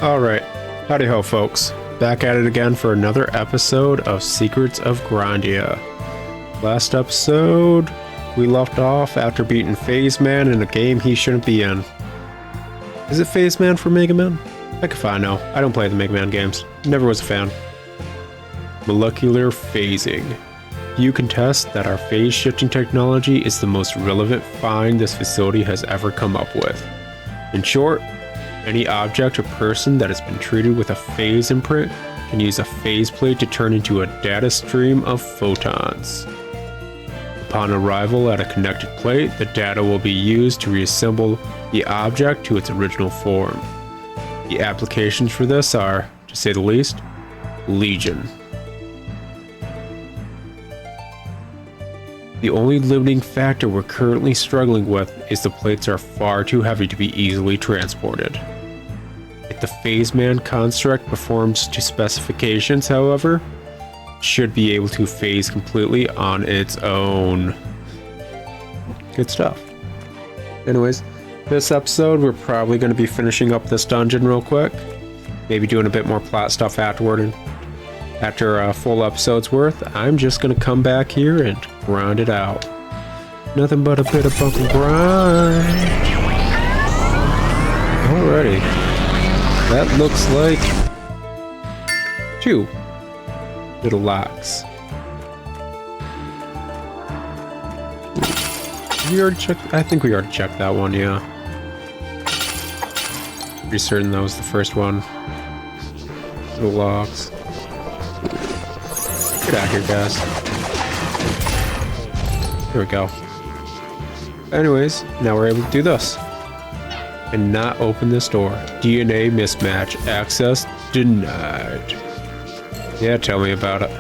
Alright, howdy ho folks, back at it again for another episode of Secrets of Grindea. Last episode, we left off after beating Phase Man in a game he shouldn't be in. Is it Phase Man for Mega Man? Heck if I know, I don't play the Mega Man games, never was a fan. Molecular phasing. You contest that our phase shifting technology is the most relevant find this facility has ever come up with. In short, any object or person that has been treated with a phase imprint can use a phase plate to turn into a data stream of photons. Upon arrival at a connected plate, the data will be used to reassemble the object to its original form. The applications for this are, to say the least, legion. The only limiting factor we're currently struggling with is the plates are far too heavy to be easily transported. If the Phase Man construct performs to specifications, however, it should be able to phase completely on its own. Good stuff. Anyways, this episode we're probably going to be finishing up this dungeon real quick. Maybe doing a bit more plot stuff afterward, and after a full episode's worth, I'm just going to come back here and grind it out. Nothing but a bit of bump and grind. Alrighty. That looks like 2 little locks. We already checked. I think we already checked that one, yeah. Pretty certain that was the first one. Little locks. Get out here, guys. Here we go. Anyways, now we're able to do this. And not open this door. DNA mismatch. Access denied. Yeah, tell me about it.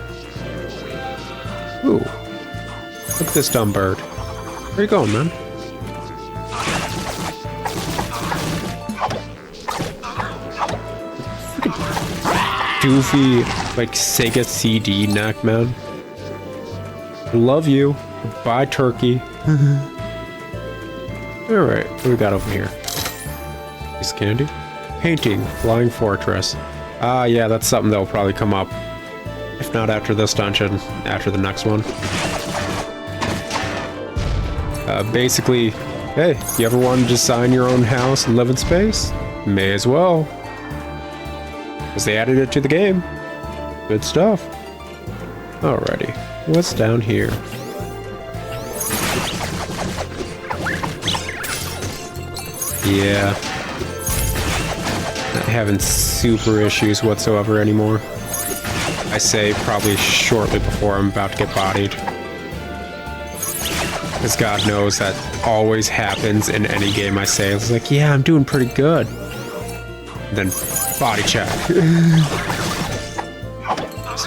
Ooh. Look at this dumb bird. Where you going, man? Doofy, like, Sega CD neck, man. Love you. Bye, turkey. Alright, what do we got over here? Piece of candy? Painting, Flying Fortress. Ah, yeah, that's something that'll probably come up. If not after this dungeon, after the next one. Basically, hey, you ever want to design your own house and live in space? May as well. Because they added it to the game. Good stuff. Alrighty, what's down here? Yeah. Not having super issues whatsoever anymore. I say probably shortly before I'm about to get bodied. Because God knows that always happens in any game I say. It's like, yeah, I'm doing pretty good. And then body check.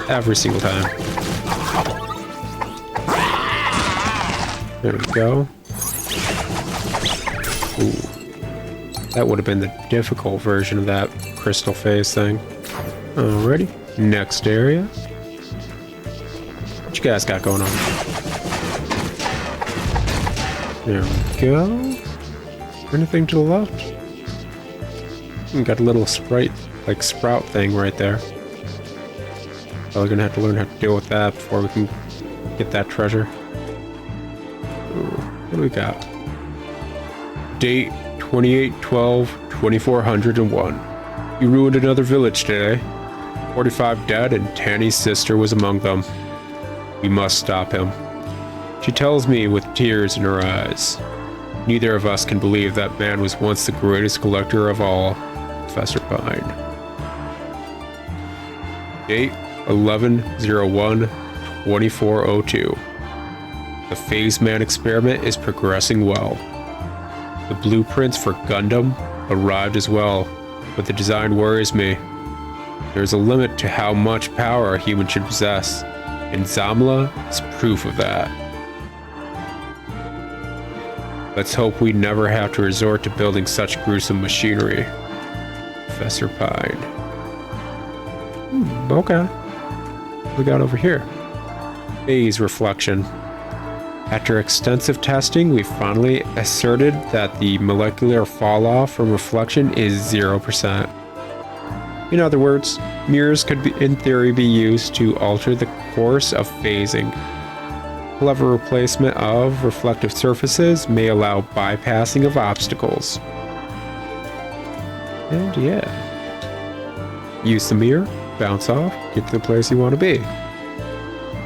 Every single time. There we go. Ooh. That would have been the difficult version of that crystal phase thing. Alrighty. Next area. What you guys got going on? There we go. Anything to the left? We got a little sprite, like sprout thing right there. Probably gonna have to learn how to deal with that before we can get that treasure. Ooh, what do we got? Date 28/12/2401. You ruined another village today. 45 dead and Tanny's sister was among them. We must stop him. She tells me with tears in her eyes. Neither of us can believe that man was once the greatest collector of all, Professor Pine. Date 11/01/2402. The Phase Man experiment is progressing well. The blueprints for Gundam arrived as well, but the design worries me. There's a limit to how much power a human should possess, and Zamla is proof of that. Let's hope we never have to resort to building such gruesome machinery. Professor Pine. Okay. What we got over here? Phase reflection. After extensive testing, we finally asserted that the molecular falloff from reflection is 0%. In other words, mirrors could in theory be used to alter the course of phasing. Clever replacement of reflective surfaces may allow bypassing of obstacles. And yeah. Use the mirror, bounce off, get to the place you want to be.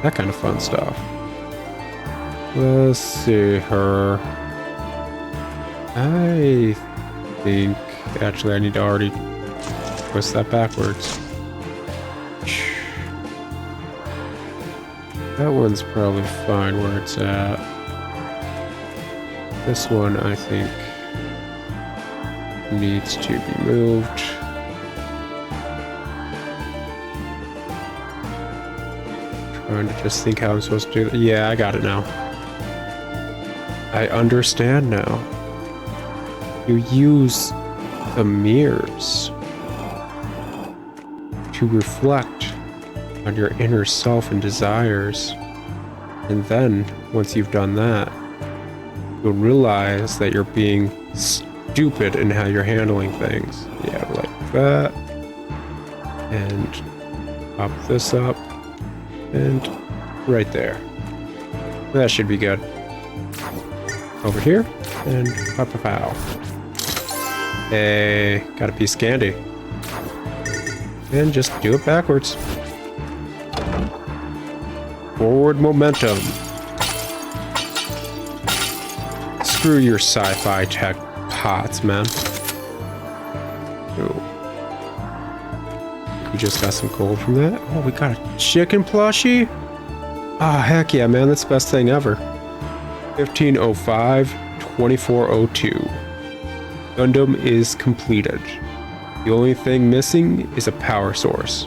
That kind of fun stuff. Let's see her. I think actually I need to already twist that backwards. That one's probably fine where it's at. This one I think needs to be moved. Trying to just think how I'm supposed to do that. Yeah, I got it now. I understand now. You use the mirrors to reflect on your inner self and desires. And then, once you've done that, you'll realize that you're being stupid in how you're handling things. Yeah, like that. And pop this up. And right there. That should be good. Over here. And pow. Hey, got a piece of candy. And just do it backwards. Forward momentum. Screw your sci-fi tech pots, man. Ooh. We just got some gold from that. Oh, we got a chicken plushie? Ah, heck yeah, man. That's the best thing ever. 1505, 2402. Gundam is completed. The only thing missing is a power source.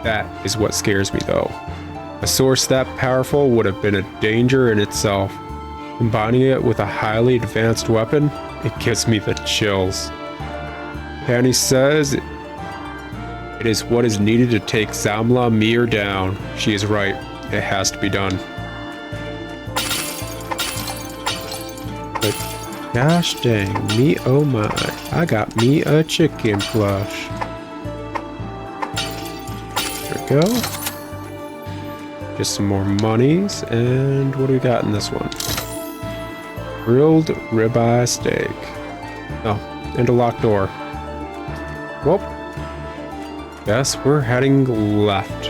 That is what scares me, though. A source that powerful would have been a danger in itself. Combining it with a highly advanced weapon, it gives me the chills. Tanny says it is what is needed to take Zamla Mir down. She is right. It has to be done. But gosh dang, me oh my. I got me a chicken plush. There we go. Just some more monies. And what do we got in this one? Grilled ribeye steak. Oh, and a locked door. Well, guess we're heading left.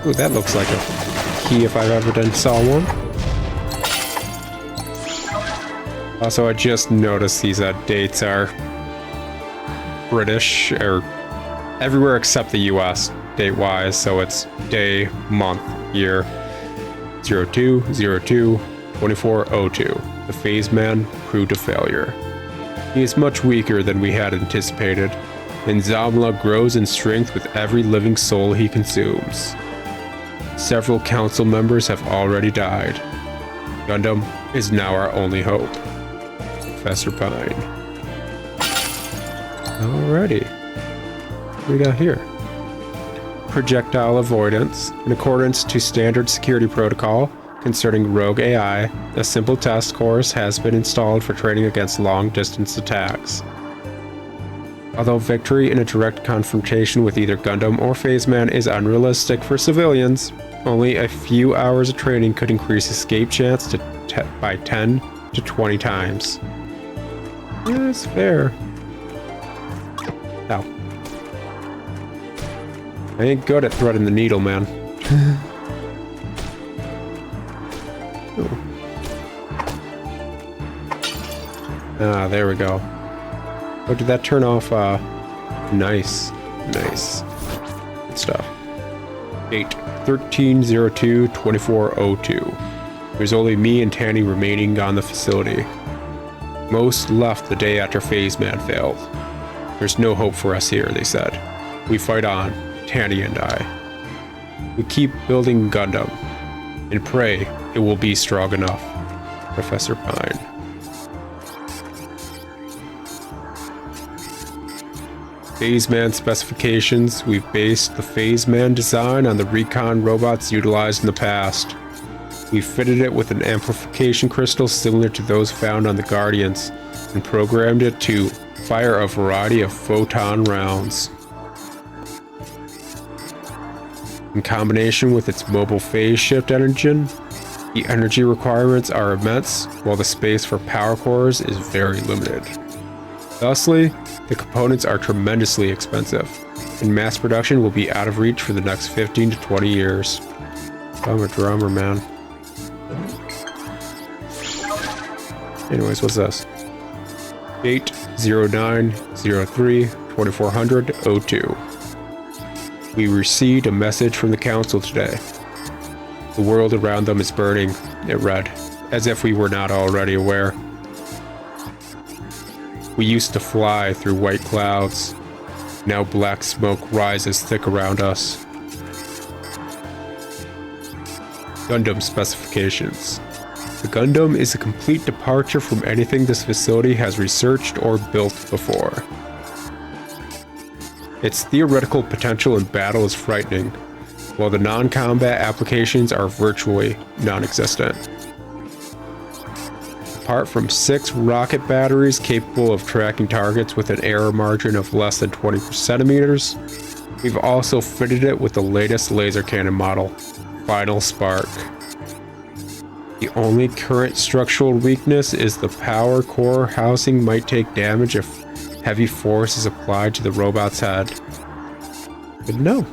Ooh, that looks like a key if I've ever saw one. Also, I just noticed these dates are British, or everywhere except the US, date-wise, so it's day, month, year. 0202 2402. The phase man proved a failure. He is much weaker than we had anticipated, and Zamla grows in strength with every living soul he consumes. Several council members have already died. Gundam is now our only hope. Professor Pine. Alrighty. What do we got here? Projectile avoidance. In accordance to standard security protocol concerning rogue AI, a simple test course has been installed for training against long-distance attacks. Although victory in a direct confrontation with either Gundam or Phase Man is unrealistic for civilians, only a few hours of training could increase escape chance by 10 to 20 times. Yeah, that's fair. Ow. I ain't good at threading the needle, man. Ah, there we go. Oh, did that turn off? Nice. Nice. Good stuff. Date 1302-2402. There's only me and Tanny remaining on the facility. Most left the day after Phase Man failed. There's no hope for us here, they said. We fight on. Tanny and I. We keep building Gundam, and pray it will be strong enough. Professor Pine. Phase Man specifications. We've based the Phase Man design on the recon robots utilized in the past. We fitted it with an amplification crystal similar to those found on the Guardians, and programmed it to fire a variety of photon rounds. In combination with its mobile phase shift engine, the energy requirements are immense, while the space for power cores is very limited. Thusly, the components are tremendously expensive, and mass production will be out of reach for the next 15 to 20 years. I'm a drummer, man. Anyways, what's this? Date 09/03/2400/02. We received a message from the council today. The world around them is burning, it read, as if we were not already aware. We used to fly through white clouds. Now black smoke rises thick around us. Gundam specifications. The Gundam is a complete departure from anything this facility has researched or built before. Its theoretical potential in battle is frightening, while the non-combat applications are virtually non-existent. Apart from 6 rocket batteries capable of tracking targets with an error margin of less than 20 centimeters, we've also fitted it with the latest laser cannon model, Final Spark. The only current structural weakness is the power core housing might take damage if heavy force is applied to the robot's head. Good to know.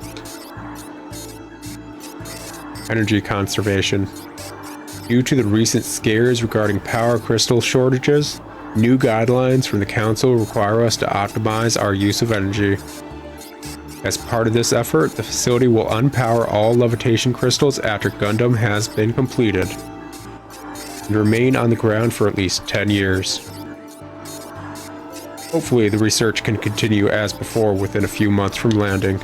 Energy conservation. Due to the recent scares regarding power crystal shortages, new guidelines from the council require us to optimize our use of energy. As part of this effort, the facility will unpower all levitation crystals after Gundam has been completed, and remain on the ground for at least 10 years. Hopefully, the research can continue as before within a few months from landing.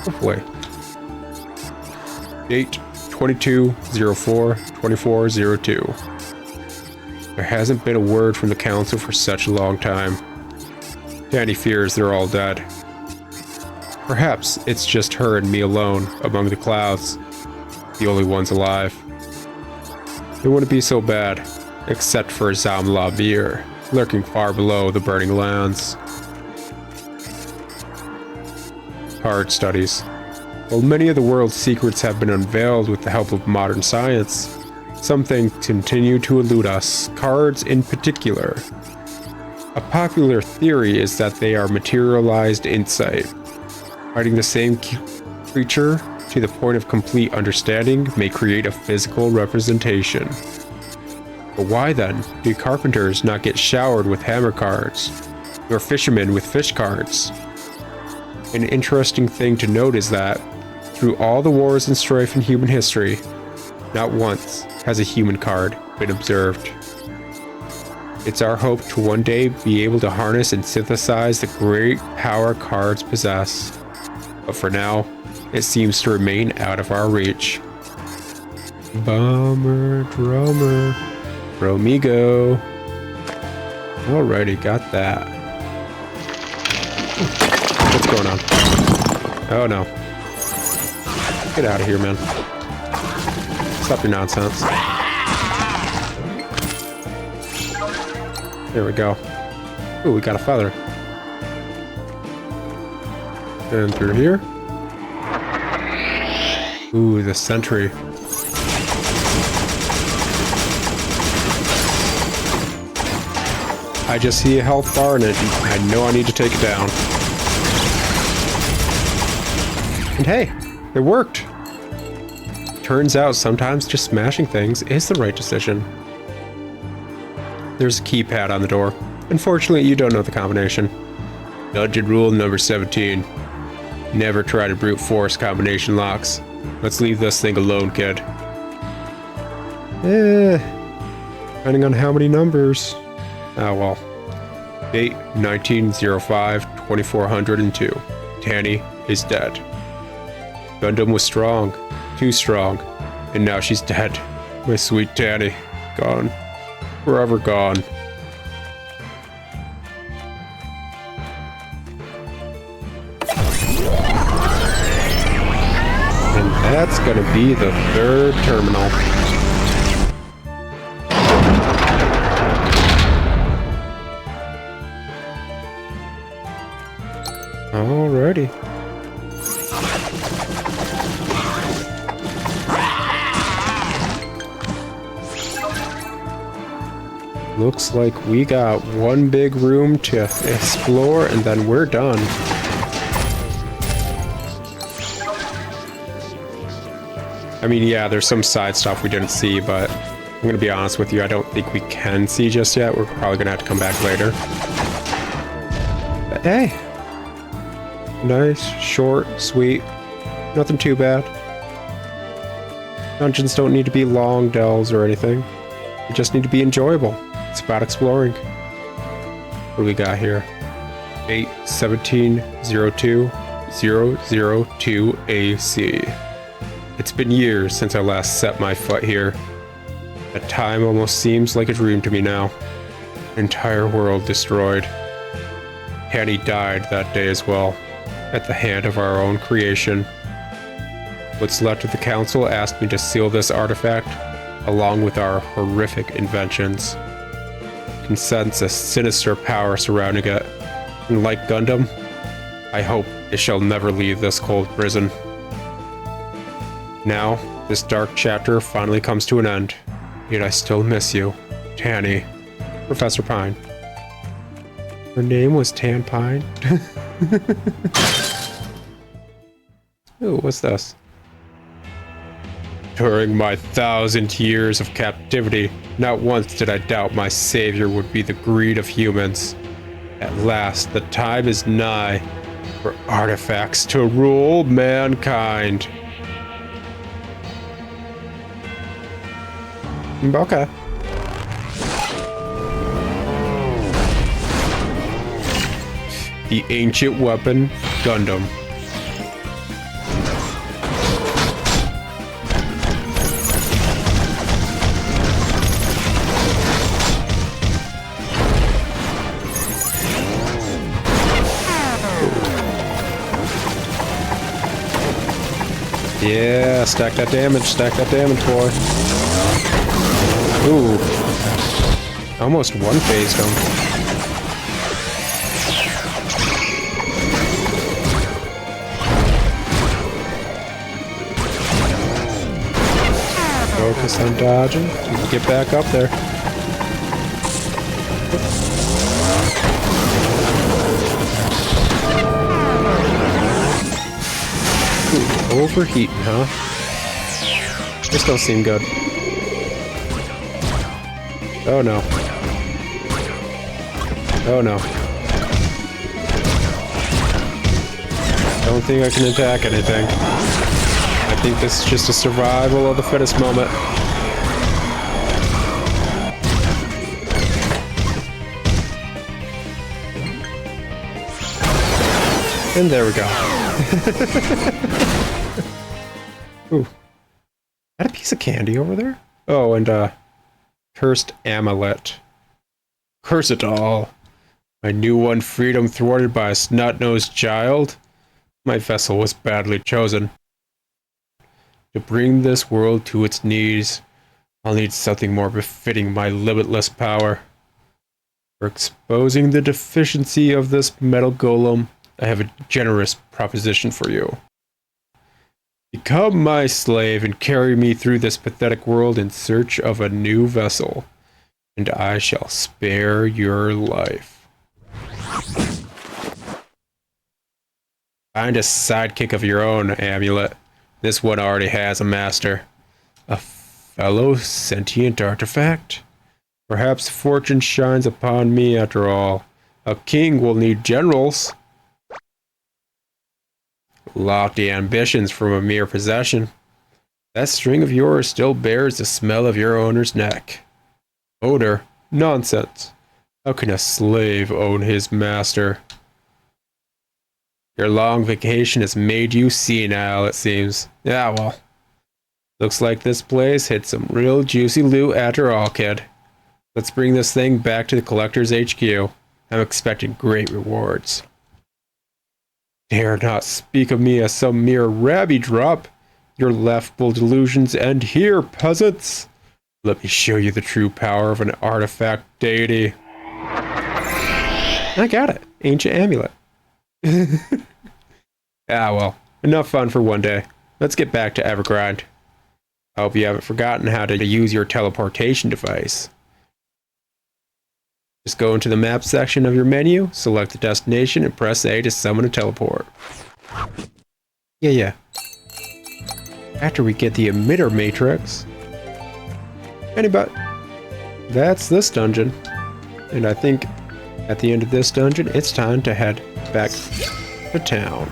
Hopefully. Date 22/04/2402. There hasn't been a word from the council for such a long time. Danny fears they're all dead. Perhaps it's just her and me alone among the clouds, the only ones alive. It wouldn't be so bad, except for Zamlavir, lurking far below the burning lands. Hard studies. While many of the world's secrets have been unveiled with the help of modern science, some things continue to elude us, cards in particular. A popular theory is that they are materialized insight. Fighting the same creature to the point of complete understanding may create a physical representation. But why then do carpenters not get showered with hammer cards, nor fishermen with fish cards? An interesting thing to note is that, through all the wars and strife in human history, not once has a human card been observed. It's our hope to one day be able to harness and synthesize the great power cards possess. But for now, it seems to remain out of our reach. Bummer, drummer, Romigo. Alrighty, got that. What's going on? Oh no. Get out of here, man. Stop your nonsense. There we go. Ooh, we got a feather. And through here. Ooh, the sentry. I just see a health bar in it, and I know I need to take it down. And hey, it worked! Turns out sometimes just smashing things is the right decision. There's a keypad on the door. Unfortunately, you don't know the combination. Dungeon rule number 17. Never try to brute force combination locks. Let's leave this thing alone, kid. Depending on how many numbers. Oh well. Date 19/05/2402. Tanny is dead. Gundam was strong. Too strong. And now she's dead. My sweet Tanny. Gone. Forever gone. And that's gonna be the third terminal. Alrighty. Looks like we got one big room to explore and then we're done. I mean, yeah, there's some side stuff we didn't see, but I'm gonna be honest with you, I don't think we can see just yet. We're probably gonna have to come back later. But hey, nice, short, sweet, nothing too bad. Dungeons don't need to be long delves or anything. They just need to be enjoyable. It's about exploring. What do we got here? 8/17/02/002 AC. It's been years since I last set my foot here. That time almost seems like a dream to me now. Entire world destroyed. Hanny died that day as well, at the hand of our own creation. What's left of the council asked me to seal this artifact, along with our horrific inventions. Can sense a sinister power surrounding it, and like Gundam, I hope it shall never leave this cold prison. Now, this dark chapter finally comes to an end, yet I still miss you, Tanny. Professor Pine. Her name was Tan Pine? Ooh, what's this? During my 1,000 years of captivity, not once did I doubt my savior would be the greed of humans. At last, the time is nigh for artifacts to rule mankind. Okay. The ancient weapon, Gundam. Yeah, stack that damage, boy. Ooh. Almost one-phased him. Focus on dodging. You can get back up there. Ooh, overheating, huh? This don't seem good. Oh no. Oh no. Don't think I can attack anything. I think this is just a survival of the fittest moment. And there we go. Ooh. Got a piece of candy over there? Oh, and cursed amulet. Curse it all. My new won freedom thwarted by a snot-nosed child? My vessel was badly chosen. To bring this world to its knees, I'll need something more befitting my limitless power. For exposing the deficiency of this metal golem, I have a generous proposition for you. Become my slave and carry me through this pathetic world in search of a new vessel, and I shall spare your life. Find a sidekick of your own, Amulet. This one already has a master. A fellow sentient artifact? Perhaps fortune shines upon me after all. A king will need generals. Lofty ambitions from a mere possession. That string of yours still bears the smell of your owner's neck. Odor? Nonsense. How can a slave own his master? Your long vacation has made you senile, it seems. Yeah, well. Looks like this place hit some real juicy loot after all, kid. Let's bring this thing back to the Collector's HQ. I'm expecting great rewards. Dare not speak of me as some mere rabby drop. Your laughable delusions end here, peasants! Let me show you the true power of an artifact deity. I got it. Ancient amulet. Well. Enough fun for one day. Let's get back to Evergrind. I hope you haven't forgotten how to use your teleportation device. Just go into the map section of your menu, select the destination, and press A to summon a teleport. Yeah. After we get the emitter matrix... That's this dungeon. And I think at the end of this dungeon, it's time to head back to town.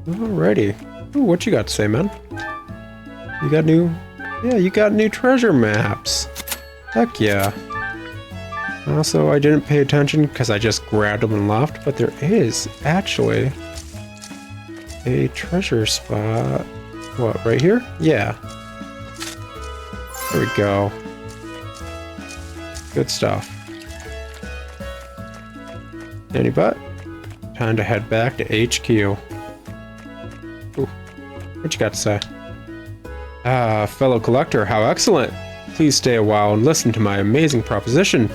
Alrighty. Ooh, what you got to say, man? You got new treasure maps. Heck yeah. Also, I didn't pay attention because I just grabbed them and left, but there is actually a treasure spot. What, right here? Yeah. There we go. Good stuff. Any butt? Time to head back to HQ. Ooh, what you got to say? Fellow collector, how excellent! Please stay a while and listen to my amazing proposition.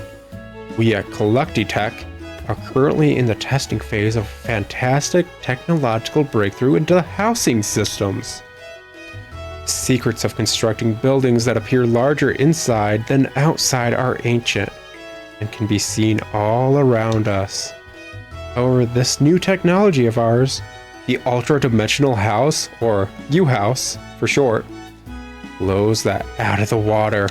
We at kdenlive are currently in the testing phase of a fantastic technological breakthrough into housing systems. Secrets of constructing buildings that appear larger inside than outside are ancient and can be seen all around us. However, this new technology of ours, the ultra-dimensional house, or U-house for short, blows that out of the water.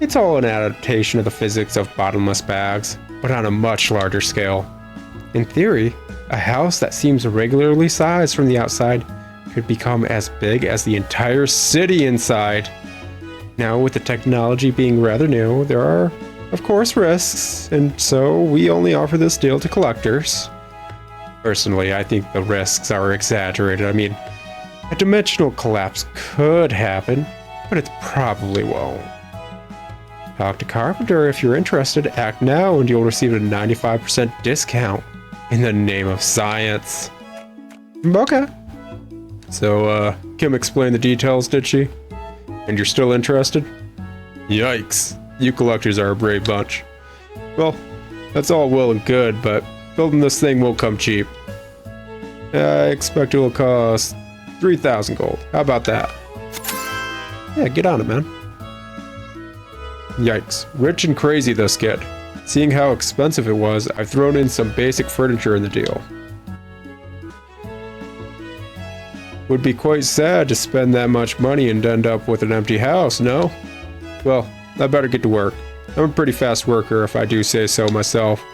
It's all an adaptation of the physics of bottomless bags, but on a much larger scale. In theory, a house that seems regularly sized from the outside could become as big as the entire city inside. Now, with the technology being rather new, there are, of course, risks, and so we only offer this deal to collectors. Personally, I think the risks are exaggerated. I mean, a dimensional collapse could happen, but it probably won't. Talk to Carpenter if you're interested. Act now and you'll receive a 95% discount in the name of science. Okay. So, Kim explained the details, did she? And you're still interested? Yikes. You collectors are a brave bunch. Well, that's all well and good, but building this thing won't come cheap. I expect it'll cost 3,000 gold. How about that? Yeah, get on it, man. Yikes. Rich and crazy, this kid. Seeing how expensive it was, I've thrown in some basic furniture in the deal. Would be quite sad to spend that much money and end up with an empty house, no? Well, I better get to work. I'm a pretty fast worker if I do say so myself.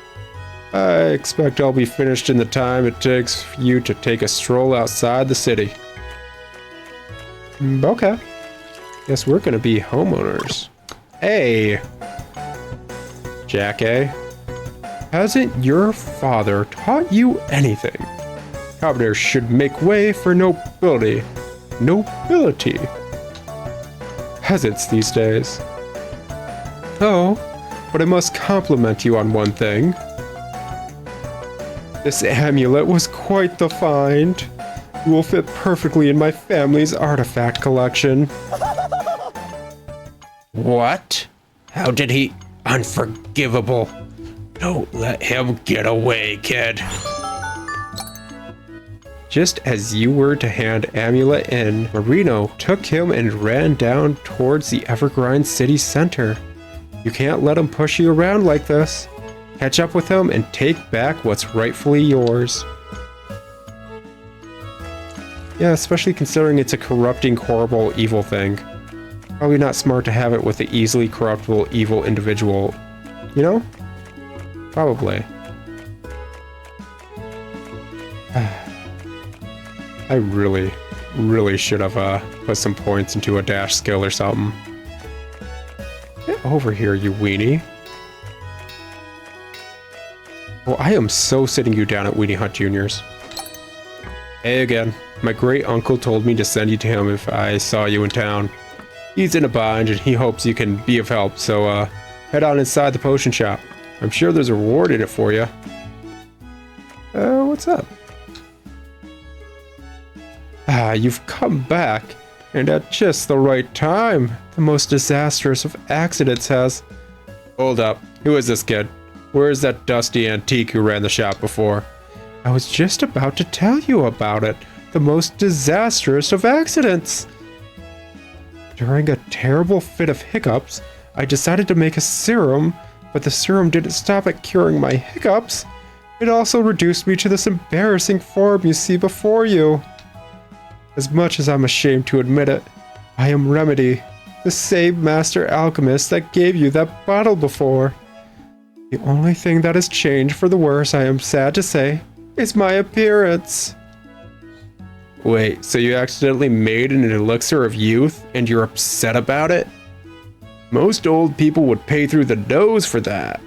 I expect I'll be finished in the time it takes for you to take a stroll outside the city. Okay. Guess we're gonna be homeowners. Hey! Jack A. Hasn't your father taught you anything? Carpenter should make way for nobility. Nobility. Peasants these days. Oh, but I must compliment you on one thing. This amulet was quite the find. It will fit perfectly in my family's artifact collection. What? How did he? Unforgivable. Don't let him get away, kid. Just as you were to hand Amulet in, Marino took him and ran down towards the Evergrind city center. You can't let him push you around like this. Catch up with him and take back what's rightfully yours. Yeah, especially considering it's a corrupting, horrible, evil thing. Probably not smart to have it with the easily corruptible, evil individual. You know? Probably. I really should have put some points into a dash skill or something. Get over here, you weenie. Oh, I am so sitting you down at Weenie Hunt Juniors. Hey again. My great uncle told me to send you to him if I saw you in town. He's in a bind and he hopes you can be of help, so head on inside the potion shop. I'm sure there's a reward in it for you. what's up? Ah, you've come back, and at just the right time. The most disastrous of accidents has... Hold up, who is this kid? Where is that dusty antique who ran the shop before? I was just about to tell you about it. The most disastrous of accidents. During a terrible fit of hiccups, I decided to make a serum, but the serum didn't stop at curing my hiccups. It also reduced me to this embarrassing form you see before you. As much as I'm ashamed to admit it, I am Remedy, the same master alchemist that gave you that bottle before. The only thing that has changed for the worse, I am sad to say, is my appearance. Wait, so you accidentally made an elixir of youth and you're upset about it? Most old people would pay through the nose for that.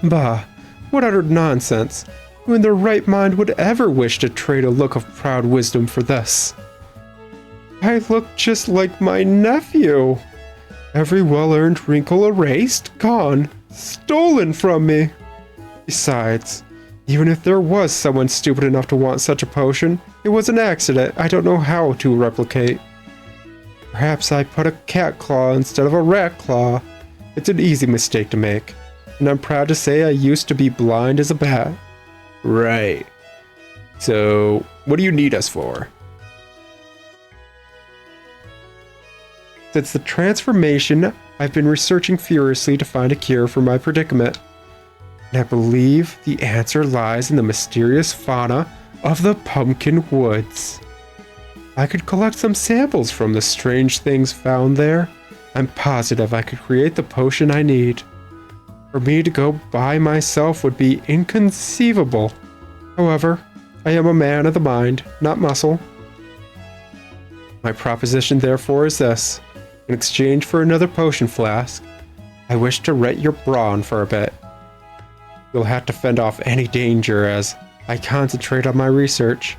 Bah, what utter nonsense. Who in their right mind would ever wish to trade a look of proud wisdom for this? I look just like my nephew. Every well-earned wrinkle erased, gone, stolen from me. Besides, even if there was someone stupid enough to want such a potion, it was an accident I don't know how to replicate. Perhaps I put a cat claw instead of a rat claw. It's an easy mistake to make, and I'm proud to say I used to be blind as a bat. Right. So, what do you need us for? Since the transformation, I've been researching furiously to find a cure for my predicament. And I believe the answer lies in the mysterious fauna of the Pumpkin Woods. I could collect some samples from the strange things found there. I'm positive I could create the potion I need. For me to go by myself would be inconceivable. However, I am a man of the mind, not muscle. My proposition therefore is this. In exchange for another potion flask, I wish to rent your brawn for a bit. You'll have to fend off any danger as I concentrate on my research.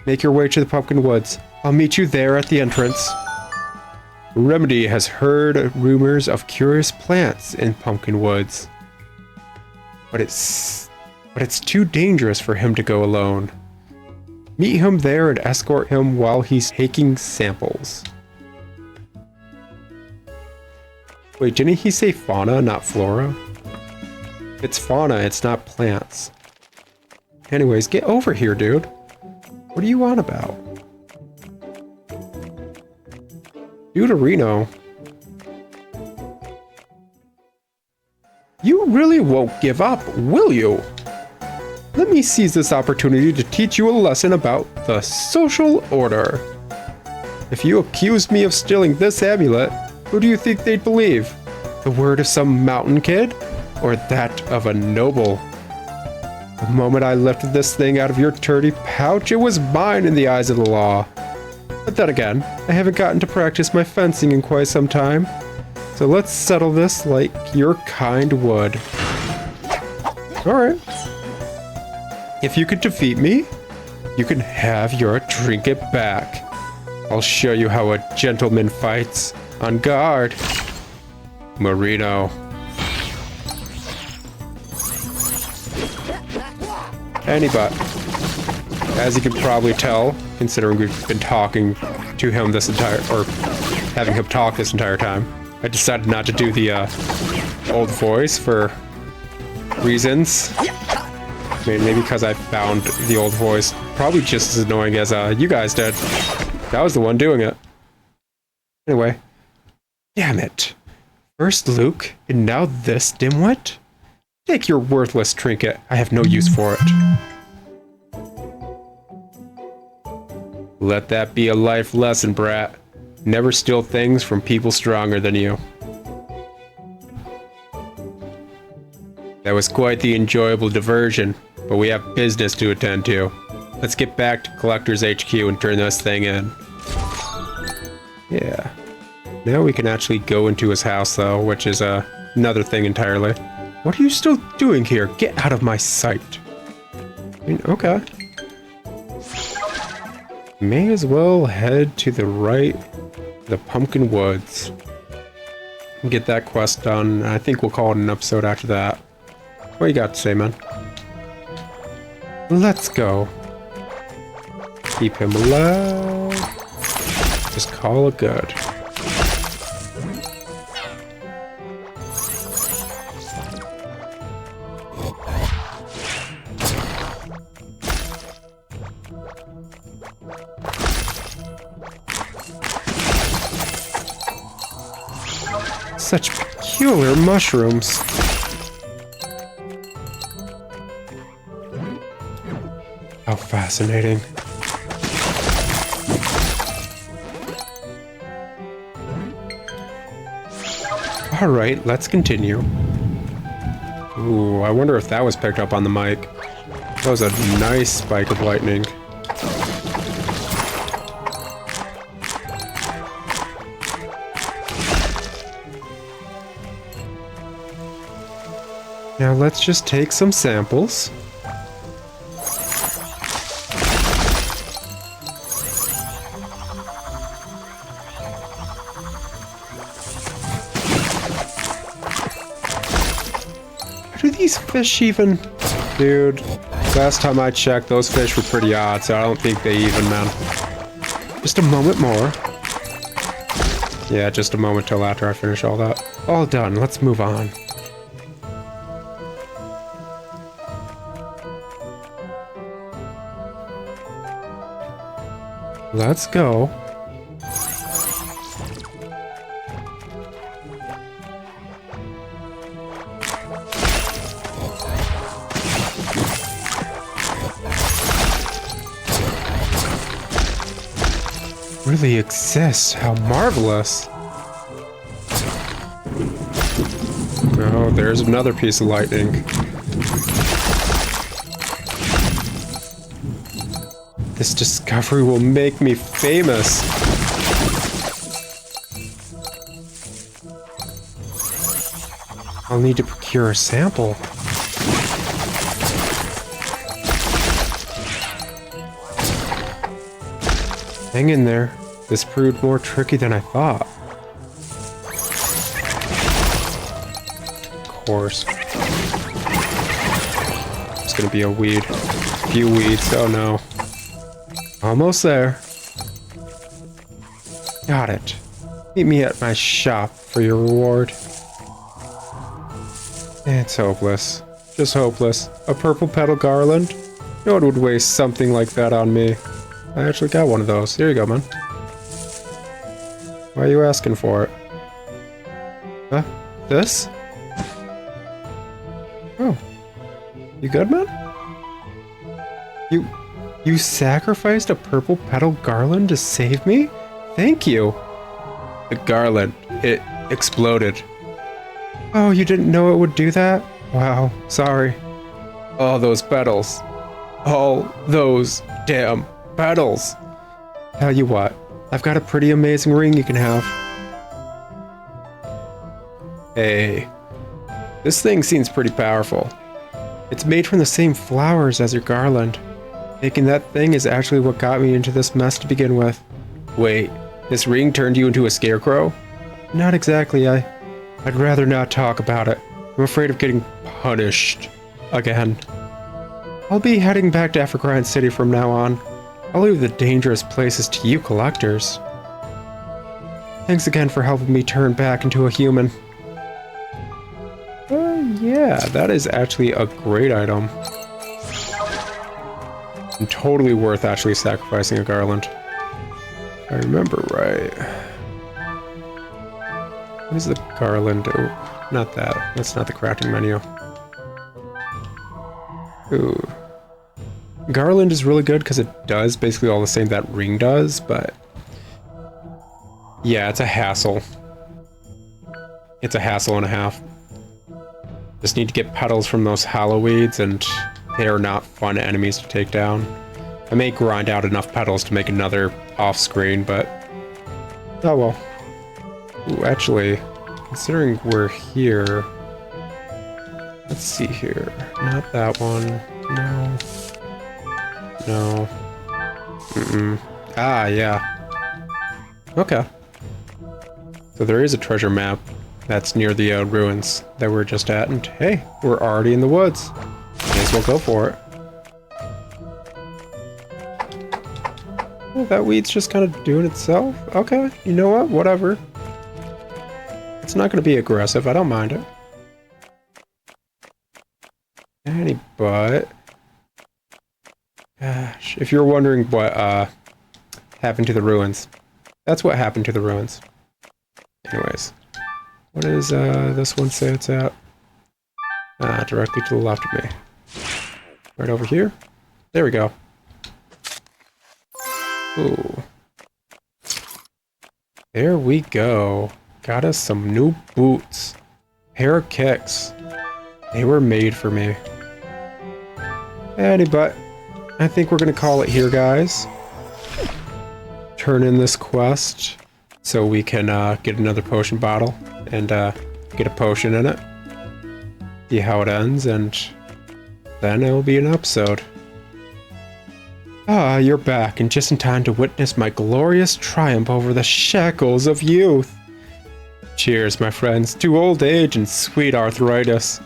Make your way to the Pumpkin Woods. I'll meet you there at the entrance. Remedy has heard rumors of curious plants in Pumpkin Woods. But it's too dangerous for him to go alone. Meet him there and escort him while he's taking samples. Wait, didn't he say fauna, not flora? It's fauna, it's not plants. Anyways, get over here, dude. What are you on about? Deuterino. You really won't give up, will you? Let me seize this opportunity to teach you a lesson about the social order. If you accused me of stealing this amulet, who do you think they'd believe? The word of some mountain kid? Or that of a noble? The moment I lifted this thing out of your dirty pouch, it was mine in the eyes of the law. But then again, I haven't gotten to practice my fencing in quite some time. So let's settle this like your kind would. Alright. If you could defeat me, you can have your trinket back. I'll show you how a gentleman fights. On guard. Marino. Anybody. As you can probably tell, considering we've been talking to him this entire, or having him talk this entire time, I decided not to do the old voice for reasons. Mainly because I found the old voice probably just as annoying as you guys did. I was the one doing it. Anyway. Damn it. First Luke, and now this dimwit? Take your worthless trinket. I have no use for it. Let that be a life lesson, brat. Never steal things from people stronger than you. That was quite the enjoyable diversion, but we have business to attend to. Let's get back to Collector's HQ and turn this thing in. Yeah. Now we can actually go into his house, though, which is another thing entirely. What are you still doing here? Get out of my sight. I mean, okay. May as well head to the right, the Pumpkin Woods. Get that quest done. I think we'll call it an episode after that. What you got to say, man? Let's go. Keep him alive. Just call it good. Such peculiar mushrooms. How fascinating. Alright, let's continue. Ooh, I wonder if that was picked up on the mic. That was a nice spike of lightning. Now let's just take some samples. Do these fish even... Dude, last time I checked, those fish were pretty odd, so I don't think they even, man. Just a moment more. Yeah, just a moment till after I finish all that. All done, let's move on. Let's go. Really exists. How marvelous. Oh, there's another piece of lightning. This discovery will make me famous. I'll need to procure a sample. Hang in there. This proved more tricky than I thought. Of course. It's gonna be a weed. A few weeds. Oh no. Almost there. Got it. Meet me at my shop for your reward. It's hopeless. Just hopeless. A purple petal garland? No one would waste something like that on me. I actually got one of those. Here you go, man. Why are you asking for it? Huh? This? Oh. You good, man? You sacrificed a purple petal garland to save me? Thank you. The garland, it exploded. Oh, you didn't know it would do that? Wow, sorry. All those petals. All those damn petals. Tell you what, I've got a pretty amazing ring you can have. Hey, this thing seems pretty powerful. It's made from the same flowers as your garland. Making that thing is actually what got me into this mess to begin with. Wait, this ring turned you into a scarecrow? Not exactly, I'd rather not talk about it. I'm afraid of getting punished again. I'll be heading back to Evergrande City from now on. I'll leave the dangerous places to you collectors. Thanks again for helping me turn back into a human. Yeah, that is actually a great item. And totally worth actually sacrificing a garland. If I remember right. What is the garland? Oh, not that. That's not the crafting menu. Ooh. Garland is really good because it does basically all the same that ring does, but yeah, it's a hassle. It's a hassle and a half. Just need to get petals from those hollow weeds, and they are not fun enemies to take down. I may grind out enough petals to make another off-screen, but oh well. Ooh, actually, considering we're here, let's see here. Not that one. No. No. Ah, yeah. Okay. So there is a treasure map that's near the ruins that we're just at, and hey, we're already in the woods. May as well go for it. Oh, that weed's just kind of doing itself. Okay, you know what? Whatever. It's not going to be aggressive. I don't mind it. But gosh, if you're wondering what happened to the ruins, that's what happened to the ruins. Anyways, what does this one say it's at? Directly to the left of me. Right over here. There we go. Ooh. There we go. Got us some new boots. Pair of kicks. They were made for me. But I think we're gonna call it here, guys. Turn in this quest so we can get another potion bottle and get a potion in it. See how it ends, and then it'll be an episode. Ah, you're back, and just in time to witness my glorious triumph over the shackles of youth. Cheers, my friends, to old age and sweet arthritis.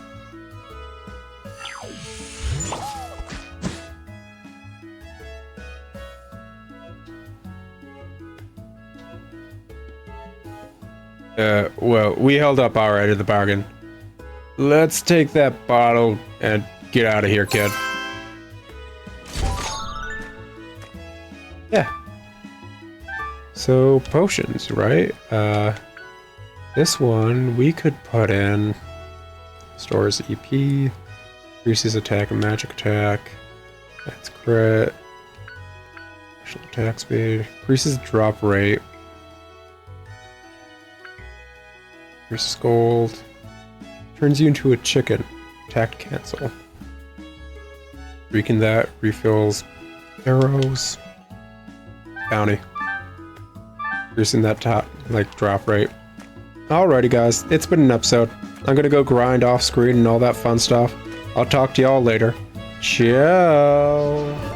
Well, we held up our end of the bargain. Let's take that bottle and get out of here, kid. Yeah. So, potions, right? This one we could put in stores EP, increases attack and magic attack, that's crit, special attack speed, increases drop rate, increases gold, turns you into a chicken, attack cancel. Weaken that, refills arrows, bounty, increasing that top, like, drop rate. Alrighty guys, it's been an episode. I'm gonna go grind off screen and all that fun stuff. I'll talk to y'all later. Ciao!